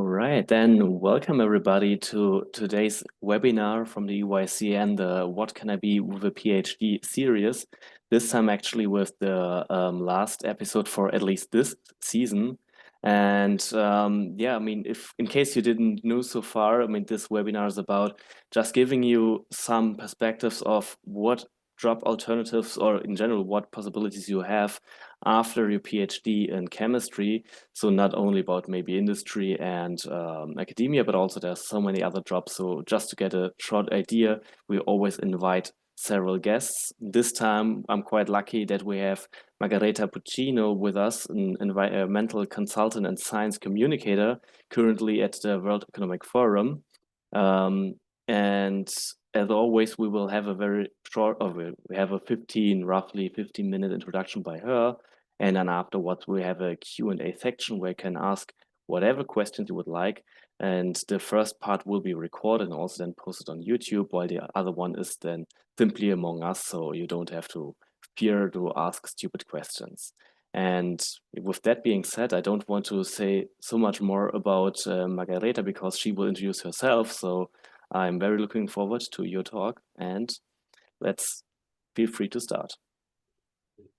All right, then welcome everybody to today's webinar from the EYCN, the What Can I Be with a PhD series. This time actually with the last episode for at least this season. And yeah, I mean, if in case you didn't know so far, I mean, this webinar is about just giving you some perspectives of what job alternatives or in general, what possibilities you have after your PhD in chemistry. So not only about maybe industry and academia, but also there's so many other jobs. So just to get a short idea, we always invite several guests. This time, I'm quite lucky that we have Margherita Pucino with us, an environmental consultant and science communicator, currently at the World Economic Forum. And as always, we will have a very short, we have a roughly 15-minute introduction by her. And then afterwards, we have a Q&A section where you can ask whatever questions you would like. And the first part will be recorded and also then posted on YouTube, while the other one is then simply among us, so you don't have to fear to ask stupid questions. And with that being said, I don't want to say so much more about Margareta because she will introduce herself. So I'm very looking forward to your talk, and let's feel free to start.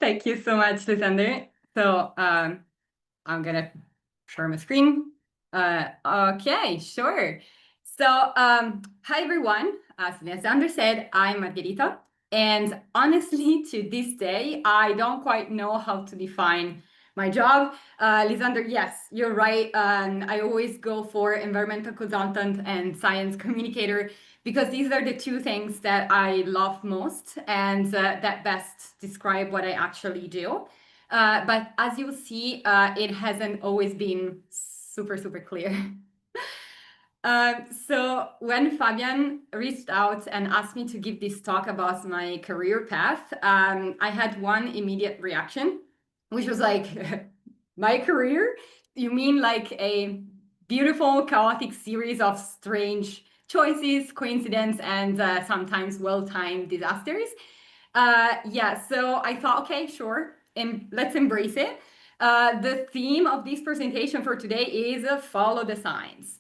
Thank you so much, Lysander. So I'm gonna share my screen. Okay, sure. So hi everyone. As Lysander said, I'm Margherita, and honestly, to this day, I don't quite know how to define my job. Lysander, yes, you're right. I always go for environmental consultant and science communicator because these are the two things that I love most and that best describe what I actually do. But as you'll see, it hasn't always been super clear. So when Fabian reached out and asked me to give this talk about my career path, I had one immediate reaction, which was like, my career? You mean like a beautiful, chaotic series of strange choices, coincidence, and sometimes well-timed disasters? Yeah, so I thought, okay, sure, and let's embrace it. The theme of this presentation for today is follow the signs,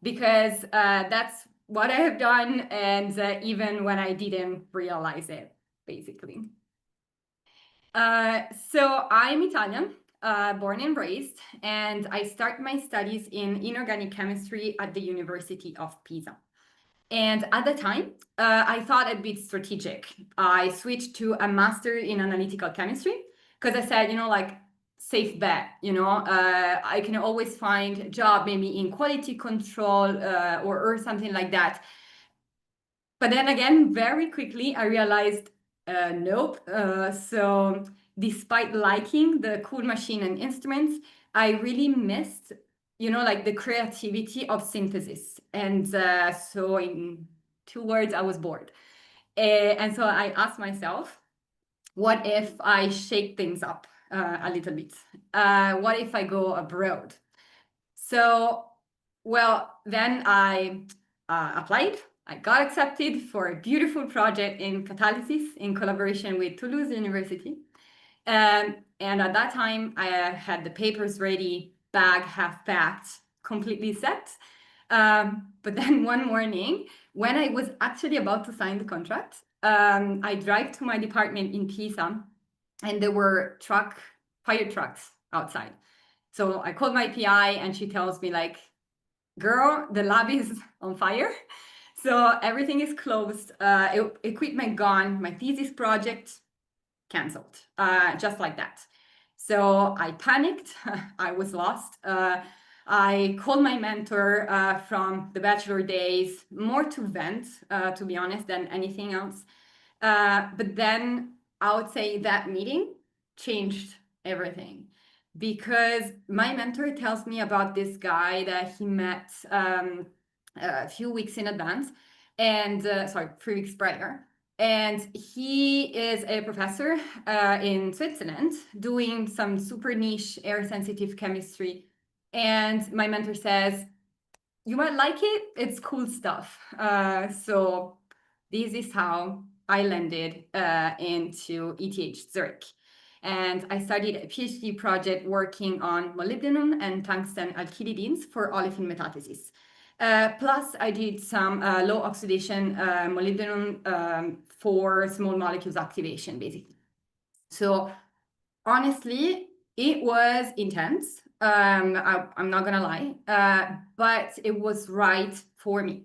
because that's what I have done, and even when I didn't realize it, basically. So I'm Italian, born and raised, and I started my studies in inorganic chemistry at the University of Pisa. And at the time, I thought a bit strategic. I switched to a master in analytical chemistry because I said, like, safe bet, I can always find a job maybe in quality control or something like that. But then again, very quickly, I realized, nope. So despite liking the cool machine and instruments, I really missed, like the creativity of synthesis. And so in 2 words, I was bored. And so I asked myself, what if I shake things up a little bit? What if I go abroad? So, well, then I applied. I got accepted for a beautiful project in catalysis in collaboration with Toulouse University. And at that time, I had the papers ready, bag half packed, completely set. But then one morning, when I was actually about to sign the contract, I drive to my department in Pisa, and there were fire trucks outside. So I called my PI, and she tells me, like, girl, the lab is on fire. So everything is closed, equipment gone, my thesis project canceled, just like that. So I panicked, I was lost. I called my mentor from the bachelor days, more to vent, to be honest, than anything else. But then I would say that meeting changed everything, because my mentor tells me about this guy that he met a few weeks in advance, and 3 weeks prior. And he is a professor in Switzerland doing some super niche air sensitive chemistry. And my mentor says, you might like it, it's cool stuff. So this is how I landed into ETH Zurich. and I started a PhD project working on molybdenum and tungsten alkylides for olefin metathesis. Plus, I did some low oxidation molybdenum for small molecules activation, basically. So honestly, it was intense. I'm not gonna lie, but it was right for me.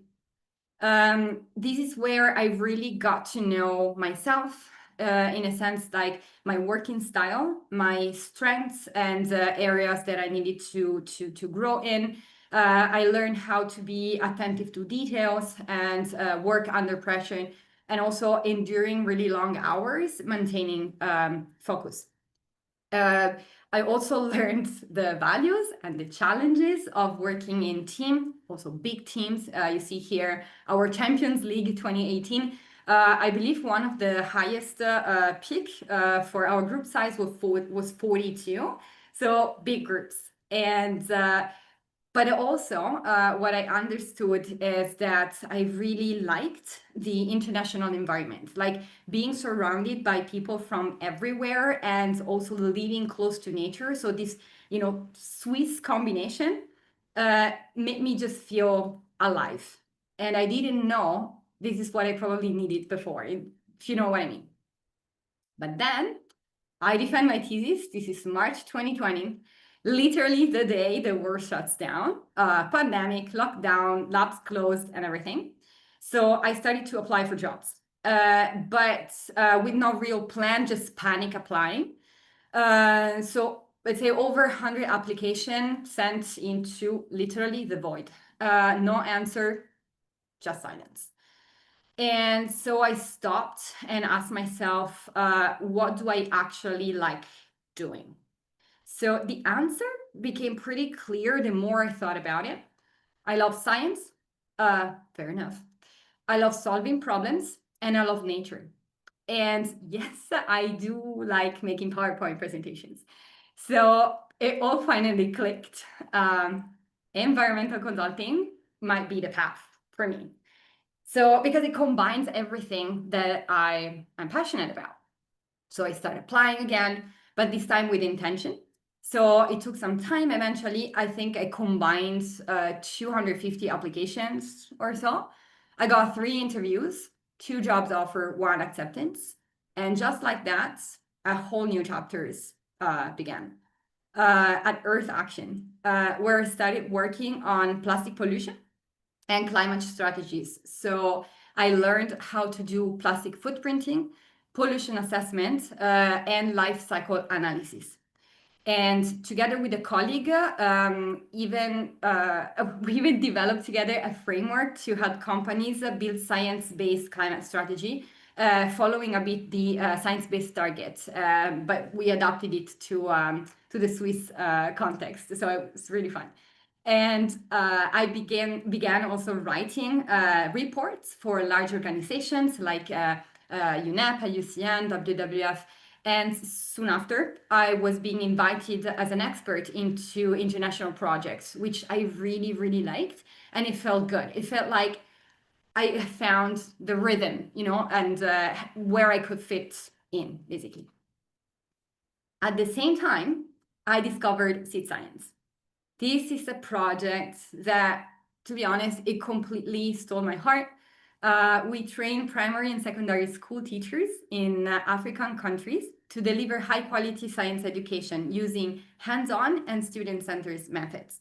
This is where I really got to know myself, in a sense, like my working style, my strengths, and areas that I needed to grow in. I learned how to be attentive to details and work under pressure, and also enduring really long hours, maintaining focus. I also learned the values and the challenges of working in team, also big teams. You see here our Champions League 2018. I believe one of the highest peak for our group size was 42. So big groups. And but also, what I understood is that I really liked the international environment, like being surrounded by people from everywhere and also living close to nature. So this, Swiss combination made me just feel alive. And I didn't know this is what I probably needed before, if you know what I mean. But then I defend my thesis. This is March 2020, literally the day the world shuts down, pandemic, lockdown, labs closed, and everything. So I started to apply for jobs, but with no real plan, just panic applying. So let's say over 100 applications sent into literally the void. No answer, just silence. And so I stopped and asked myself, what do I actually like doing? So the answer became pretty clear the more I thought about it. I love science. Fair enough. I love solving problems and I love nature. And yes, I do like making PowerPoint presentations. So it all finally clicked. Environmental consulting might be the path for me. So because it combines everything that I'm passionate about. So I started applying again, but this time with intention. So it took some time. Eventually, I think I combined 250 applications or so. I got 3 interviews, 2 jobs offer, 1 acceptance. And just like that, a whole new chapters began. At Earth Action, where I started working on plastic pollution and climate strategies. So I learned how to do plastic footprinting, pollution assessment, and life cycle analysis. And together with a colleague, we even developed together a framework to help companies build science-based climate strategy, following a bit the science-based targets, but we adapted it to the Swiss context. So it was really fun. And I began also writing reports for large organizations like UNEP, EYCN, WWF. And soon after, I was being invited as an expert into international projects, which I really, really liked. And it felt good. It felt like I found the rhythm, and where I could fit in, basically. At the same time, I discovered seed science. This is a project that, to be honest, it completely stole my heart. We train primary and secondary school teachers in African countries to deliver high quality science education using hands-on and student-centered methods.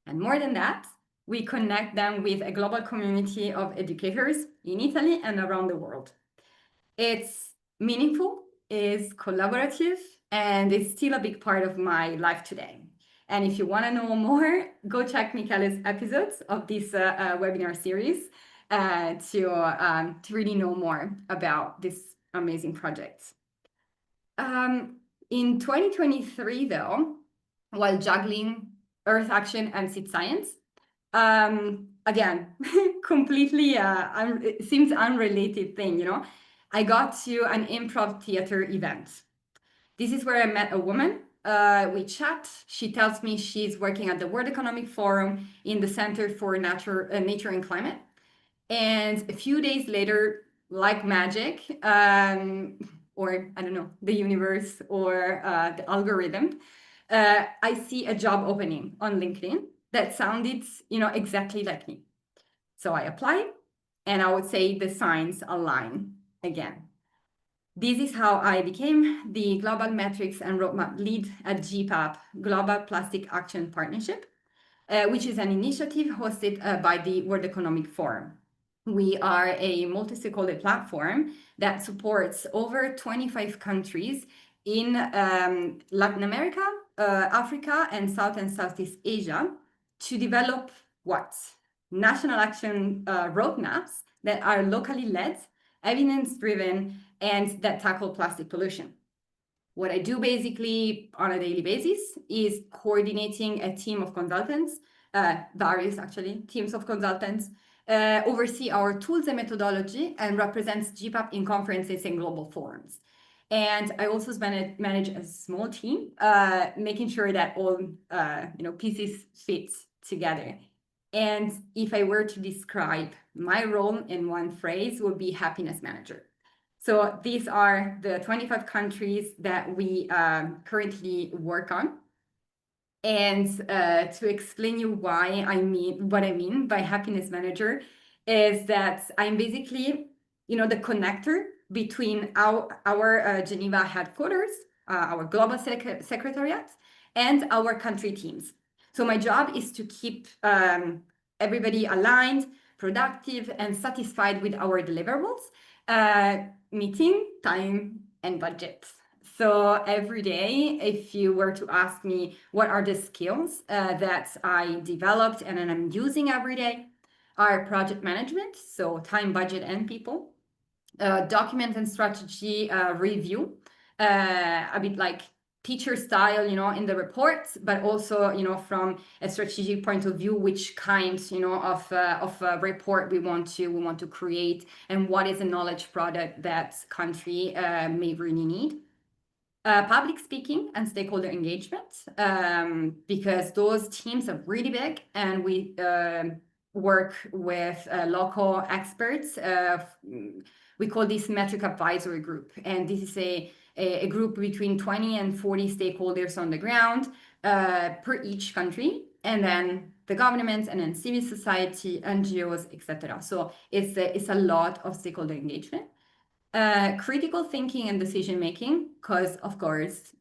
And more than that, we connect them with a global community of educators in Italy and around the world. It's meaningful, it's collaborative, and it's still a big part of my life today. And if you want to know more, go check Michele's episodes of this webinar series to really know more about this amazing project. In 2023, though, while juggling Earth Action and Seed Science, again, completely, it seems unrelated thing, I got to an improv theater event. This is where I met a woman. We chat. She tells me she's working at the World Economic Forum in the Center for Nature and Climate. And a few days later, like magic, or I don't know, the universe or the algorithm, I see a job opening on LinkedIn that sounded, exactly like me. So I applied, and I would say the signs align again. This is how I became the Global Metrics and Roadmap Lead at GPAP, Global Plastic Action Partnership, which is an initiative hosted by the World Economic Forum. We are a multi-stakeholder platform that supports over 25 countries in Latin America, Africa, and South and Southeast Asia to develop what? National action roadmaps that are locally led, evidence-driven, and that tackle plastic pollution. What I do basically on a daily basis is coordinating a team of consultants, various actually teams of consultants, oversee our tools and methodology, and represents GPAP in conferences and global forums. And I also manage a small team, making sure that all pieces fit together. And if I were to describe my role in one phrase, would be happiness manager. So these are the 25 countries that we currently work on. And to explain you what I mean by happiness manager is that I'm basically, the connector between our Geneva headquarters, our global secretariat, and our country teams. So my job is to keep everybody aligned, productive, and satisfied with our deliverables, meeting time and budget. So every day, if you were to ask me what are the skills that I developed and I'm using every day, are project management, so time, budget, and people, document and strategy review, a bit like teacher style, in the reports, but also, from a strategic point of view, which kind, of report we want to create, and what is a knowledge product that country may really need. Public speaking and stakeholder engagement, because those teams are really big, and we work with local experts. We call this metric advisory group, and this is a group between 20 and 40 stakeholders on the ground per each country, and then the government, and then civil society, NGOs, etc. So it's a lot of stakeholder engagement. Critical thinking and decision making, because of course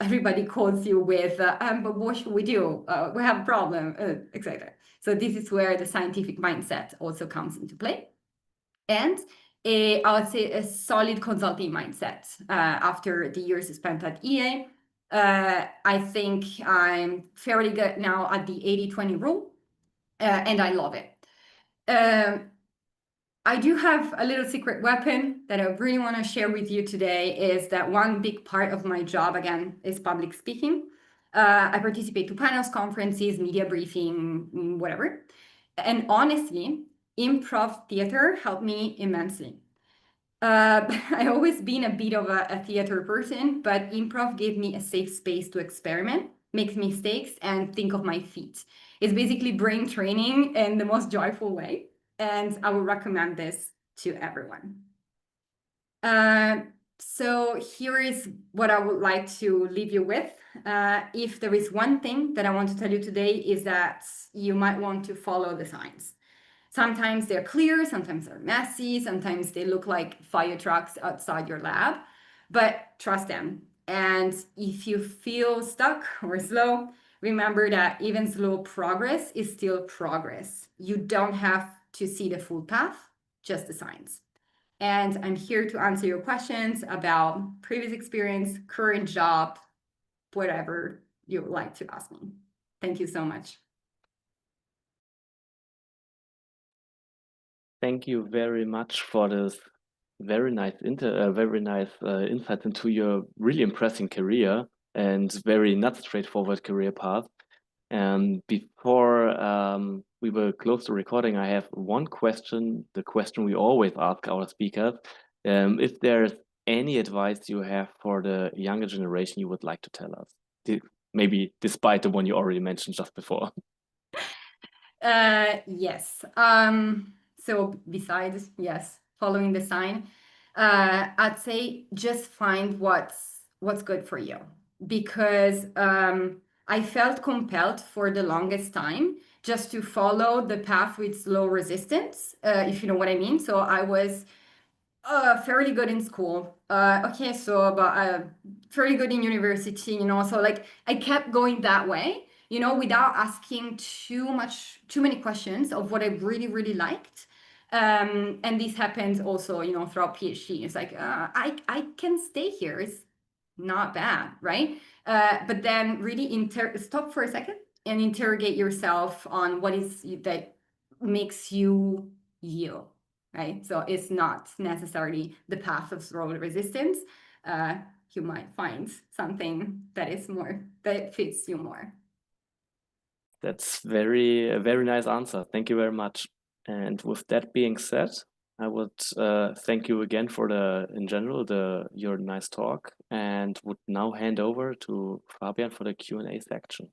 everybody calls you with but what should we do, we have a problem, etc. So this is where the scientific mindset also comes into play. And I would say a solid consulting mindset. After the years spent at EA, I think I'm fairly good now at the 80-20 rule, and I love it. I do have a little secret weapon that I really want to share with you today, is that one big part of my job, again, is public speaking. I participate to panels, conferences, media briefing, whatever. And honestly, improv theater helped me immensely. I've always been a bit of a theater person, but improv gave me a safe space to experiment, make mistakes, and think of my feet. It's basically brain training in the most joyful way. And I would recommend this to everyone. So here is what I would like to leave you with. If there is one thing that I want to tell you today, is that you might want to follow the signs. Sometimes they're clear, sometimes they're messy, sometimes they look like fire trucks outside your lab, but trust them. And if you feel stuck or slow, remember that even slow progress is still progress. You don't have to see the full path, just the signs. And I'm here to answer your questions about previous experience, current job, whatever you would like to ask me. Thank you so much. Thank you very much for this very nice insights into your really impressive career and very not straightforward career path. And before we will close the recording, I have one question, the question we always ask our speakers. If there's any advice you have for the younger generation you would like to tell us, maybe despite the one you already mentioned just before. Yes. So besides, yes, following the sign, I'd say just find what's good for you, because I felt compelled for the longest time just to follow the path with slow resistance, if you know what I mean. So I was fairly good in school. Okay, so but fairly good in university, you know. So like I kept going that way, you know, without asking too many questions of what I really, really liked. And this happens also, you know, throughout PhD. It's like I can stay here. It's not bad, right? But then really stop for a second and interrogate yourself on what is that makes you you, right? So it's not necessarily the path of slow resistance. You might find something that is more, that fits you more. That's a very nice answer. Thank you very much. And with that being said, I would thank you again for in general, your nice talk, and would now hand over to Fabian for the Q&A section.